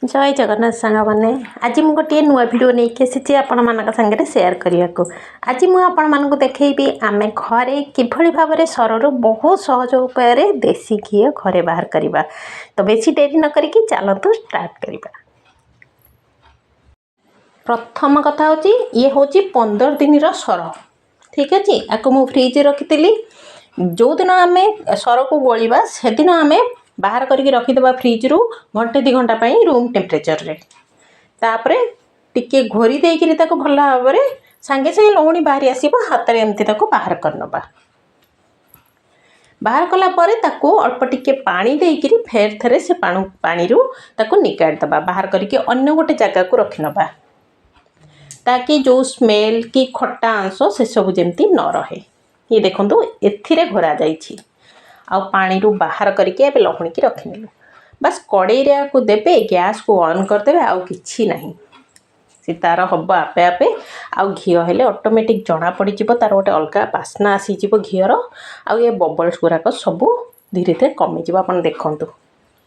जय जगन्नाथ सांग मैंने आज मुझे गोटे नुआ भिड नहीं आसी आपण मान सागर सेयार करने को। आज मुझे देखी आम घरे किभली भाव में सरर बहुत सहज उपाय देसी घी घरे बाहर करवा। तो बेसी डेरी न करी चलतु स्टार्ट करवा। प्रथम कथा हूँ ये हूँ 15 दिन सर। ठीक अच्छे आपको मुझे फ्रिज रखी जो दिन आम सर को गोलिबा से दिन आम बाहर करके रखीदे फ्रिज रु घंटे 2 घंटा रूम टेम्परेचर रे। तापरे टिके घोरी देकरी ताको भल भाव में सांगे सांगे लहुणी बाहरी आसीबा हाथ में एमती ताको बाहर करनबा। बाहर कला परे ताको अल्प टिके पानी देकरी फेर थरे से पानी रु ताको निकाल दबा बाहर करके अन्य गोटे जगह को रखिनबा ताकि जो स्मेल की खट्टा अंश से सब जेमती न रहे। ये देखंतु एथिरे घोरा जाइछि आ पानी रु बाहर करके ए लहुणी की रखिनेलु। बस कड़े को देबे गैस को ऑन करदेबे आउ किछि नहीं सी तार हम आपे आपे आउ घी हेले ऑटोमेटिक जना पड़ जाव तार गोटे अलग बास्ना आसीज घीर आउ ये बबल्स गुराक सब धीरे धीरे कमिज। आप देखु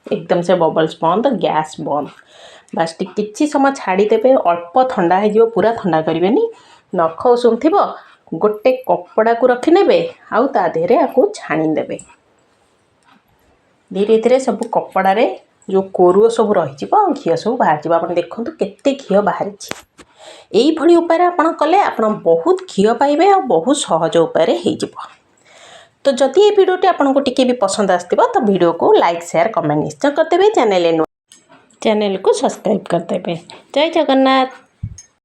एकदम से बबल्स बंद गैस बंद। बास किछि समय छाड़ीदेवे अल्प ठंडा हो पूरा ठंडा करेंगे। नख उषुम थी गोटे कपड़ा को रखिने आउ ता देहरे आपको छाणीदेवे धीरे धीरे सब कपड़ा रे जो कोरुओ सब रही घी सब बाहर जाव। आप देखो केते घी बाहरी यही उपाय आपन कले आपन बहुत घी पाइबे और बहुत सहज उपाय हो। तो जदि ये वीडियोटी आपको टिके भी पसंद आसथिबा तो वीडियो को लाइक शेयर कमेंट निश्चय करदेवे। चैनल को सब्सक्राइब करदेवे। जय जगन्नाथ।